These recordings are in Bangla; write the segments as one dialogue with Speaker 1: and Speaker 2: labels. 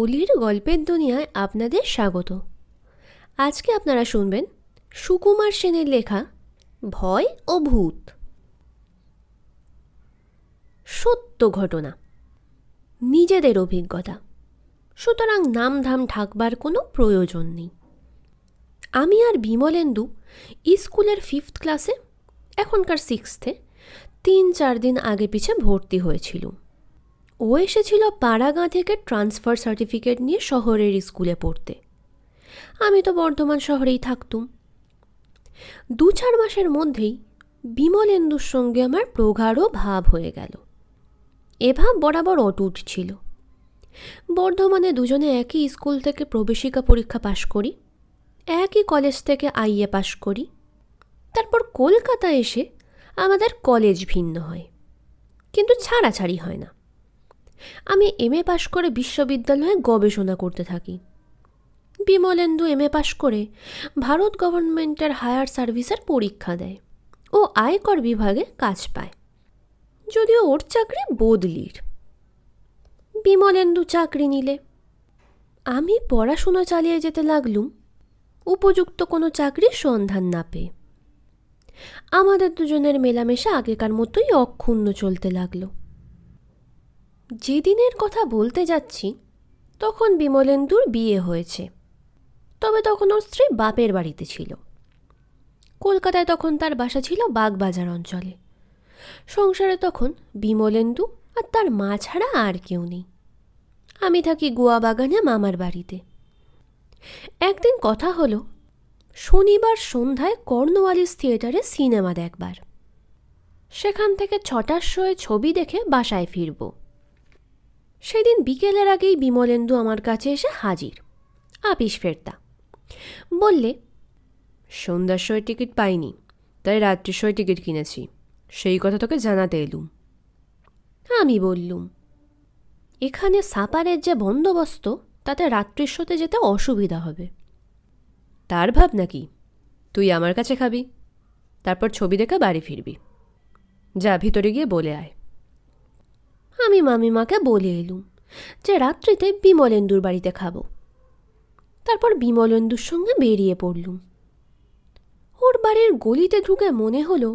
Speaker 1: অলির গল্পের দুনিয়ায় আপনাদের স্বাগত। আজকে আপনারা শুনবেন সুকুমার সেনের লেখা ভয় ও ভূত। সত্য ঘটনা, নিজেদের অভিজ্ঞতা, সুতরাং নামধাম ঢাকবার কোনো প্রয়োজন নেই। আমি আর বিমলেন্দু স্কুলের 5th ক্লাসে, এখনকার 6th-এ 3-4 দিন আগে পিছে ভর্তি হয়েছিল। ও এসেছিল পাড়াগাঁ থেকে ট্রান্সফার সার্টিফিকেট নিয়ে শহরের স্কুলে পড়তে। আমি তো বর্ধমান শহরেই থাকতুম। 2-4 মাসের মধ্যেই বিমলেন্দুর সঙ্গে আমার প্রগাঢ় ভাব হয়ে গেল। এ ভাব বরাবর অটুট ছিল। বর্ধমানে দুজনে একই স্কুল থেকে প্রবেশিকা পরীক্ষা পাশ করি, একই কলেজ থেকে আইএ পাশ করি। তারপর কলকাতা এসে আমাদের কলেজ ভিন্ন হয়, কিন্তু ছাড়াছাড়ি হয় না। আমি এমএ পাশ করে বিশ্ববিদ্যালয়ে গবেষণা করতে থাকি। বিমলেন্দু এমএ পাশ করে ভারত গভর্নমেন্টের হায়ার সার্ভিসের পরীক্ষা দেয় ও আয়কর বিভাগে কাজ পায়, যদিও ওর চাকরি বদলির। বিমলেন্দু চাকরি নিলে আমি পড়াশুনো চালিয়ে যেতে লাগলুম, উপযুক্ত কোনো চাকরির সন্ধান না পেয়ে। আমাদের দুজনের মেলামেশা আগেকার মতোই অক্ষুণ্ণ চলতে লাগলো। যেদিনের কথা বলতে যাচ্ছি তখন বিমলেন্দুর বিয়ে হয়েছে, তবে তখন ওর স্ত্রী বাপের বাড়িতে ছিল। কলকাতায় তখন তার বাসা ছিল বাগবাজার অঞ্চলে। সংসারে তখন বিমলেন্দু আর তার মা ছাড়া আর কেউ নেই। আমি থাকি গোয়া বাগানে মামার বাড়িতে। একদিন কথা হলো শনিবার সন্ধ্যায় কর্নওয়ালিস থিয়েটারে সিনেমা দেখবার। সেখান থেকে 6টার শোয়ে ছবি দেখে বাসায় ফিরব। সেদিন বিকেলের আগেই বিমলেন্দু আমার কাছে এসে হাজির, আপিস ফেরতা। বললে,
Speaker 2: সন্ধ্যার শোয় টিকিট পাইনি, তাই রাত্রির শোয় টিকিট কিনেছি, সেই কথা তোকে জানাতে এলুম।
Speaker 1: আমি বললুম, এখানে সাপারের যে বন্দোবস্ত, তাতে রাত্রির শোতে যেতে অসুবিধা হবে।
Speaker 2: তার ভাব নাকি? তুই আমার কাছে খাবি, তারপর ছবি দেখে বাড়ি ফিরবি। যা, ভিতরে গিয়ে বলে আয়।
Speaker 1: আমি মামিমাকে বলে এলুম যে রাত্রিতে বিমলেন্দুর বাড়িতে খাবো। তারপর বিমলেন্দুর সঙ্গে বেরিয়ে পড়লুম। ওর বাড়ির গলিতে ঢুকে মনে হলো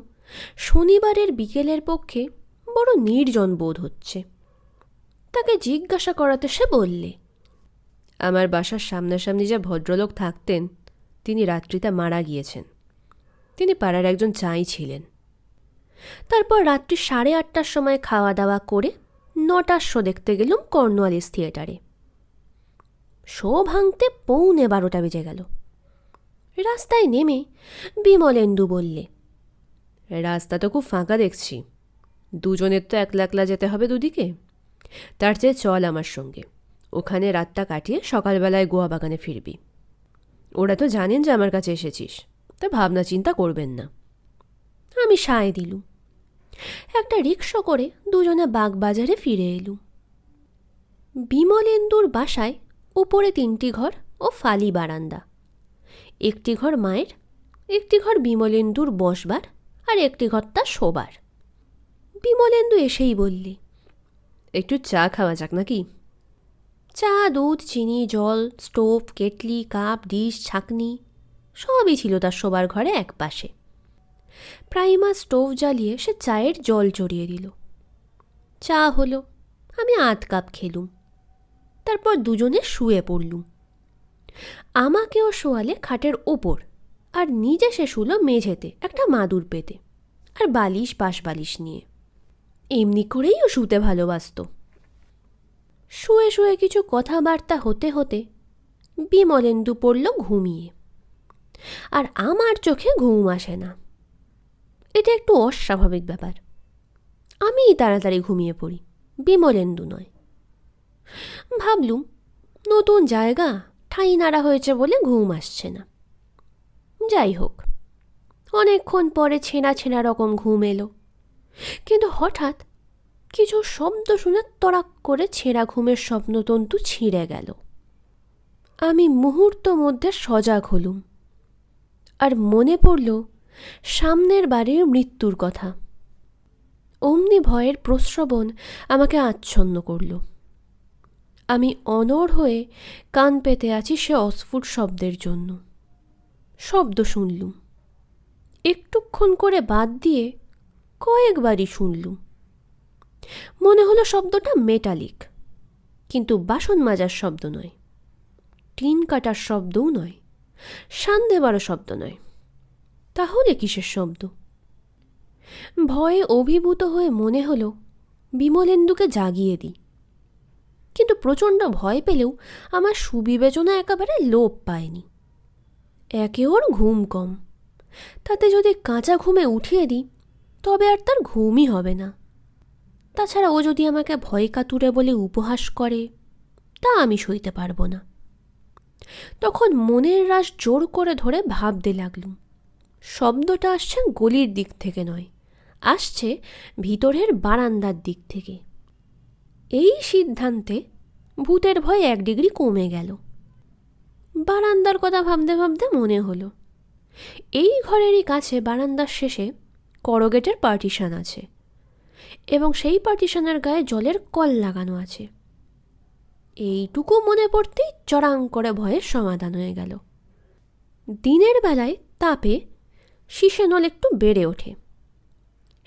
Speaker 1: শনিবারের বিকেলের পক্ষে বড় নির্জন বোধ হচ্ছে। তাকে জিজ্ঞাসা করাতে সে বললে,
Speaker 2: আমার বাসার সামনাসামনি যে ভদ্রলোক থাকতেন, তিনি রাত্রিতে মারা গিয়েছেন। তিনি পাড়ার একজন চাই ছিলেন।
Speaker 1: তারপর রাত্রি 8:30টার সময় খাওয়া দাওয়া করে 9টার শো দেখতে গেলুম কর্নওয়ালিস থিয়েটারে। শো ভাঙতে 11:45 বেজে গেল। রাস্তায় নেমে বিমলেন্দু বললে,
Speaker 2: রাস্তা তো খুব ফাঁকা দেখছি, দুজনের তো একলা একলা যেতে হবে দুদিকে। তার চেয়ে চল আমার সঙ্গে, ওখানে রাতটা কাটিয়ে সকালবেলায় গোয়া বাগানে ফিরবি। ওরা তো জানেন যে আমার কাছে এসেছিস, তা ভাবনা চিন্তা করবেন না।
Speaker 1: আমি সায় দিলুম। একটা রিক্সা করে দুজনে বাগবাজারে ফিরে এলুম। বিমলেন্দুর বাসায় উপরে 3টি ঘর ও ফালি বারান্দা। একটি ঘর মায়ের, একটি ঘর বিমলেন্দুর বসবার, আর একটি ঘর তার শোবার। বিমলেন্দু এসেই বললে,
Speaker 2: একটু চা খাওয়া যাক নাকি?
Speaker 1: চা, দুধ, চিনি, জল, স্টোভ, কেটলি, কাপ, ডিশ, ছাঁকনি সবই ছিল তার শোবার ঘরে এক পাশে। প্রাইমা স্টোভ জ্বালিয়ে সে চায়ের জল চড়িয়ে দিল। চা হলো, আমি 1/2 কাপ খেলুম। তারপর দুজনে শুয়ে পড়লুম। আমাকেও শোয়ালে খাটের ওপর, আর নিজে সে শুলো মেঝেতে একটা মাদুর পেতে, আর বালিশ বালিশ নিয়ে। এমনি করেই ও শুতে ভালোবাসত। শুয়ে শুয়ে কিছু কথাবার্তা হতে হতে বিমলেন্দু পড়ল ঘুমিয়ে, আর আমার চোখে ঘুম আসে না। এটা একটু অস্বাভাবিক ব্যাপার। আমিই তাড়াতাড়ি ঘুমিয়ে পড়ি, বিমলেন্দু নয়। ভাবলুম, নতুন জায়গা, ঠাঁই নাড়া হয়েছে বলে ঘুম আসছে না। যাই হোক, অনেকক্ষণ পরে ছেঁড়া ছেঁড়া রকম ঘুম এলো। কিন্তু হঠাৎ কিছু শব্দ শুনে তড়াক করে ছেঁড়া ঘুমের স্বপ্নতন্তু ছিঁড়ে গেল। আমি মুহূর্ত মধ্যে সজাগ হলুম, আর মনে পড়ল সামনের বাড়ির মৃত্যুর কথা। অমনি ভয়ের প্রস্রবণ আমাকে আচ্ছন্ন করল। আমি অনড় হয়ে কান পেতে আছি সে অস্ফুট শব্দের জন্য। শব্দ শুনলুম, একটুক্ষণ করে বাদ দিয়ে কয়েকবারই শুনলুম। মনে হলো শব্দটা মেটালিক, কিন্তু বাসন মাজার শব্দ নয়, টিন কাটার শব্দও নয়, শান দেবারও শব্দ নয়। তাহলে কিসের শব্দ? ভয়ে অভিভূত হয়ে মনে হলো বিমলেন্দুকে জাগিয়ে দিই, কিন্তু প্রচণ্ড ভয় পেলেও আমার সুবিবেচনা একেবারে লোপ পায়নি। একে ওর ঘুম কম, তাতে যদি কাঁচা ঘুমে উঠিয়ে দিই তবে আর তার ঘুমই হবে না। তাছাড়া ও যদি আমাকে ভয় কাতুরে বলে উপহাস করে, তা আমি সইতে পারবো না। তখন মনের রাশ জোর করে ধরে ভাবতে লাগলুম, শব্দটা আসছে গলির দিক থেকে নয়, আসছে ভিতরের বারান্দার দিক থেকে। এই সিদ্ধান্তে ভূতের ভয় 1 ডিগ্রি কমে গেল। বারান্দার কথা ভাবতে ভাবতে মনে হলো, এই ঘরেরই কাছে বারান্দার শেষে করগেটের পার্টিশন আছে, এবং সেই পার্টিশনের গায়ে জলের কল লাগানো আছে। এইটুকু মনে পড়তেই চড়াং করে ভয়ের সমাধান হয়ে গেল। দিনের বেলায় তাপে শিশে নল একটু বেড়ে ওঠে,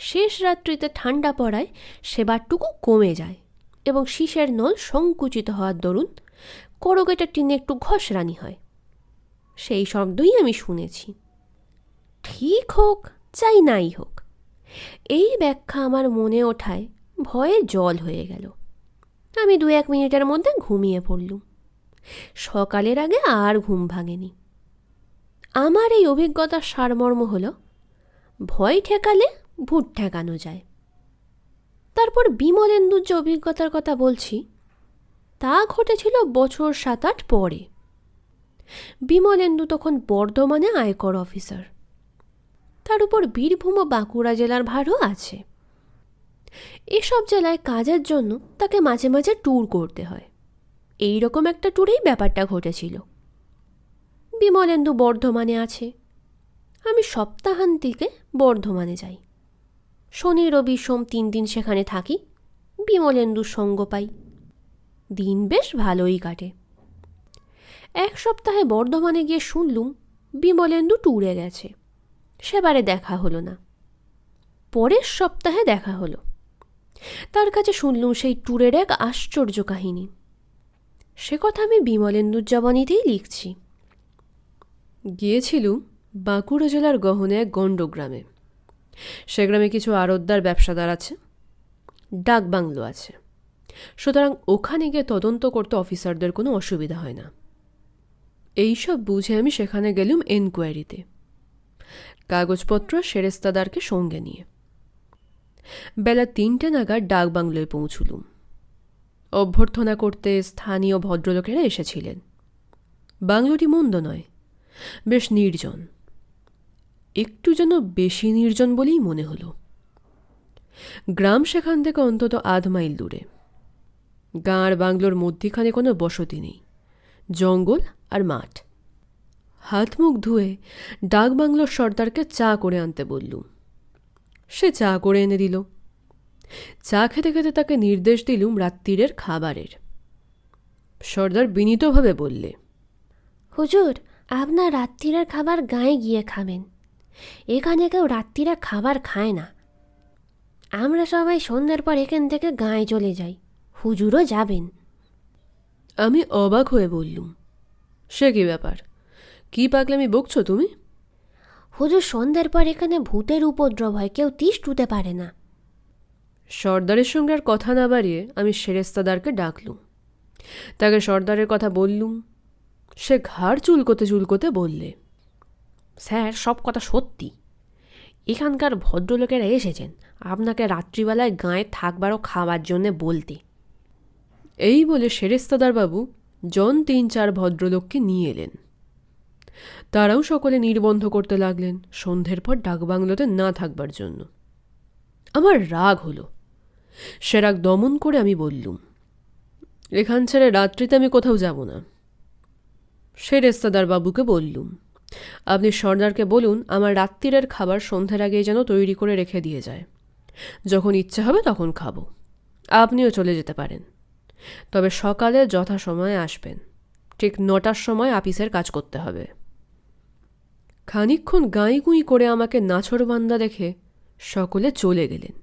Speaker 1: শেষ রাত্রিতে ঠান্ডা পড়ায় সেবারটুকু কমে যায় এবং শিশের নল সংকুচিত হওয়ার দরুন করগেটের টিনে একটু ঘষরানি হয়। সেই শব্দই আমি শুনেছি। ঠিক হোক চাই নাই হোক, এই ব্যাখ্যা আমার মনে ওঠায় ভয়ে জল হয়ে গেল। আমি 2-1 মিনিটের মধ্যে ঘুমিয়ে পড়লুম। সকালের আগে আর ঘুম ভাঙেনি। আমার এই অভিজ্ঞতার সারমর্ম হলো, ভয় ঠেকালে ভূত ঠেকানো যায়। তারপর বিমলেন্দুর যে অভিজ্ঞতার কথা বলছি, তা ঘটেছিল বছর 7-8 পরে। বিমলেন্দু তখন বর্ধমানে আয়কর অফিসার, তার উপর বীরভূম ও বাঁকুড়া জেলার ভারও আছে। এসব জেলায় কাজের জন্য তাকে মাঝে মাঝে ট্যুর করতে হয়। এই রকম একটা ট্যুরেই ব্যাপারটা ঘটেছিল। বিমলেন্দু বর্ধমানে আছে, আমি সপ্তাহান্তিকে বর্ধমানে যাই। শনি রবি সোম 3 দিন সেখানে থাকি, বিমলেন্দুর সঙ্গ পাই। দিন বেশ ভালোই কাটে। 1 সপ্তাহে বর্ধমানে গিয়ে শুনলুম বিমলেন্দু ট্যুরে গেছে, সেবারে দেখা হলো না। পরের সপ্তাহে দেখা হলো, তার কাছে শুনলুম সেই ট্যুরের এক আশ্চর্য কাহিনী। সে কথা আমি বিমলেন্দুর জবানিতেই লিখছি।
Speaker 2: গিয়েছিলুম বাঁকুড়া জেলার গহনে এক গণ্ডগ্রামে। সে গ্রামে কিছু আড়তদার ব্যবসাদার আছে, ডাক বাংলো আছে, সুতরাং ওখানে গিয়ে তদন্ত করতে অফিসারদের কোনো অসুবিধা হয় না। এইসব বুঝে আমি সেখানে গেলুম এনকোয়ারিতে, কাগজপত্র সেরেস্তাদারকে সঙ্গে নিয়ে। বেলা 3টে নাগাদ ডাক বাংলোয় পৌঁছলুম। অভ্যর্থনা করতে স্থানীয় ভদ্রলোকেরা এসেছিলেন। বাংলোটি মন্দ নয়, বেশ নির্জন, একটু যেন বেশি নির্জন বলেই মনে হলো। গ্রাম সেখান থেকে অন্তত 1/2 মাইল দূরে। গাঁর বাংলোর মধ্যিখানে কোনো বসতি নেই, জঙ্গল আর মাঠ। হাত মুখ ধুয়ে ডাক বাংলোর সর্দারকে চা করে আনতে বললুম। সে চা করে এনে দিল। চা খেতে খেতে তাকে নির্দেশ দিলুম রাত্রিরের খাবারের। সর্দার বিনীতভাবে বললে,
Speaker 1: হুজুর, আপনার রাত্রিরের খাবার গাঁয়ে গিয়ে খাবেন। এখানে কেউ রাত্রিরে খাবার খায় না। আমরা সবাই সন্ধ্যের পর এখান থেকে গাঁয়ে চলে যাই, হুজুরও যাবেন।
Speaker 2: আমি অবাক হয়ে বললুম, সে কি ব্যাপার? কি পাগলামি বকছো তুমি?
Speaker 1: হুজুর, সন্ধ্যের পর এখানে ভূতের উপদ্রব হয়, কেউ তিষ্ঠুতে পারে না।
Speaker 2: সর্দারের সঙ্গে আর কথা না বাড়িয়ে আমি সেরেস্তাদারকে ডাকলুম। তাকে সর্দারের কথা বললুম। সে ঘাড় চুলকোতে চুলকোতে বললে,
Speaker 1: স্যার, সব কথা সত্যি। এখানকার ভদ্রলোকেরা এসেছেন আপনাকে রাত্রিবেলায় গাঁয়ে থাকবার ও খাওয়ার জন্যে বলতে।
Speaker 2: এই বলে সেরেস্তাদার বাবু 3-4 ভদ্রলোককে নিয়ে এলেন। তারাও সকলে নির্বন্ধ করতে লাগলেন সন্ধ্যের পর ডাকবাংলোতে না থাকবার জন্য। আমার রাগ হলো। সে রাগ দমন করে আমি বললুম, এখান ছেড়ে রাত্রিতে আমি কোথাও যাব না। সেরেস্তাদার বাবুকে বললুম, আপনি সর্দারকে বলুন আমার রাত্রিরের খাবার সন্ধ্যের আগেই যেন তৈরি করে রেখে দিয়ে যায়। যখন ইচ্ছে হবে তখন খাবো। আপনিও চলে যেতে পারেন। তবে সকালে যথাসময়ে আসবেন। ঠিক 9টার সময় আপিসের কাজ করতে হবে। খানিকক্ষণ গাঁইগুঁই করে আমাকে নাছোড়বান্দা দেখে সকলে চলে গেলেন।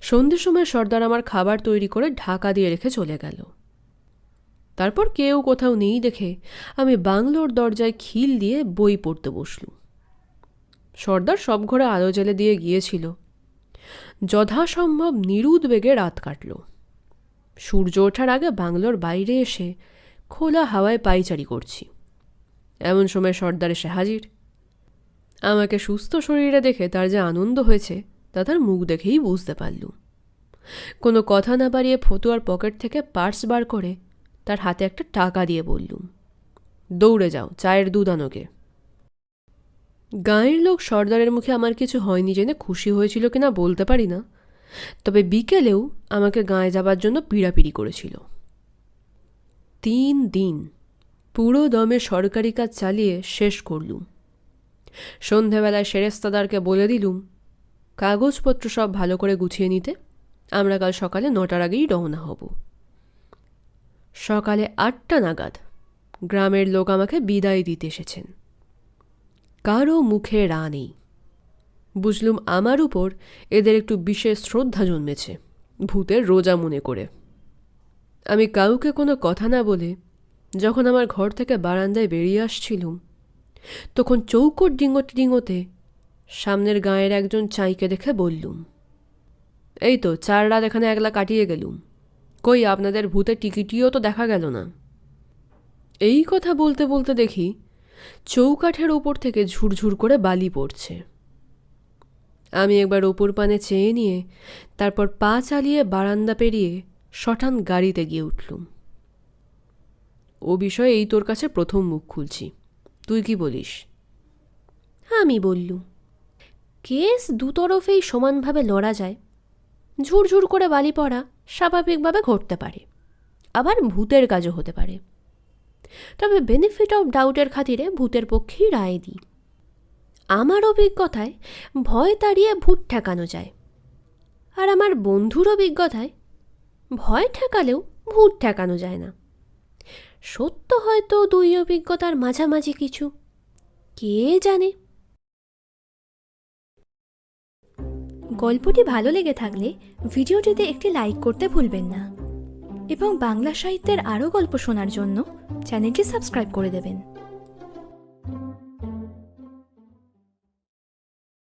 Speaker 2: সন্ধ্যের সময় সর্দার আমার খাবার তৈরি করে ঢাকা দিয়ে রেখে চলে গেল। তারপর কেউ কোথাও নেই দেখে আমি বাংলোর দরজায় খিল দিয়ে বই পড়তে বসলুম। সর্দার সব ঘরে আলো জ্বেলে দিয়ে গিয়েছিল। যথাসম্ভব নিরুদ বেগে রাত কাটল। সূর্য ওঠার আগে বাংলোর বাইরে এসে খোলা হাওয়ায় পায়চারি করছি। এমন সময় সর্দার এসে হাজির। আমাকে সুস্থ শরীরে দেখে তার যে আনন্দ হয়েছে তা তার মুখ দেখেই বুঝতে পারলুম। কোনো কথা না বাড়িয়ে ফতুয়ার পকেট থেকে পার্স বার করে তার হাতে একটা টাকা দিয়ে বললুম, দৌড়ে যাও, চায়ের দুধ আনোগে। গাঁয়ের লোক সর্দারের মুখে আমার কিছু হয়নি জেনে খুশি হয়েছিল কিনা বলতে পারি না, তবে বিকেলেও আমাকে গাঁয়ে যাবার জন্য পিড়াপিড়ি করেছিল। 3 দিন পুরো দমে সরকারি কাজ চালিয়ে শেষ করলুম। সন্ধেবেলায় সেরেস্তাদারকে বলে দিলুম কাগজপত্র সব ভালো করে গুছিয়ে নিতে, আমরা কাল সকালে 9টার আগেই রওনা হব। সকালে 8টা নাগাদ গ্রামের লোক আমাকে বিদায় দিতে এসেছেন। কারো মুখে রা নেই। বুঝলুম আমার উপর এদের একটু বিশেষ শ্রদ্ধা জন্মেছে, ভূতের রোজা মনে করে। আমি কাউকে কোনো কথা না বলে যখন আমার ঘর থেকে বারান্দায় বেরিয়ে আসছিলুম, তখন চৌকট ডিঙোতে ডিঙোতে সামনের গাঁয়ের একজন চাইকে দেখে বললুম, এই তো 4 রাত এখানে একলা কাটিয়ে গেলুম, কই আপনাদের ভূতের টিকিটিও তো দেখা গেল না। এই কথা বলতে বলতে দেখি চৌকাঠের ওপর থেকে ঝুরঝুর করে বালি পড়ছে। আমি একবার ওপর পানে চেয়ে নিয়ে তারপর পা চালিয়ে বারান্দা পেরিয়ে শটান গাড়িতে গিয়ে উঠলুম। ও বিষয়ে এই তোর কাছে প্রথম মুখ খুলছি, তুই কি বলিস?
Speaker 1: আমি বললুম, কেস দুতরফেই সমানভাবে লড়া যায়। ঝুরঝুর করে বালি পড়া স্বাভাবিকভাবে ঘটতে পারে, আবার ভূতের কাজও হতে পারে। তবে বেনিফিট অফ ডাউটের খাতিরে ভূতের পক্ষেই রায় দিই। আমার অভিজ্ঞতায় ভয় তাড়িয়ে ভূত ঠেকানো যায়, আর আমার বন্ধুর অভিজ্ঞতায় ভয় ঠেকালেও ভূত ঠেকানো যায় না। সত্য হয়তো দুই অভিজ্ঞতার মাঝামাঝি কিছু, কে জানে।
Speaker 3: গল্পটি ভালো লেগে থাকলে ভিডিওটিতে একটি লাইক করতে ভুলবেন না এবং বাংলা সাহিত্যের আরও গল্প শোনার জন্য চ্যানেলটি সাবস্ক্রাইব করে দেবেন।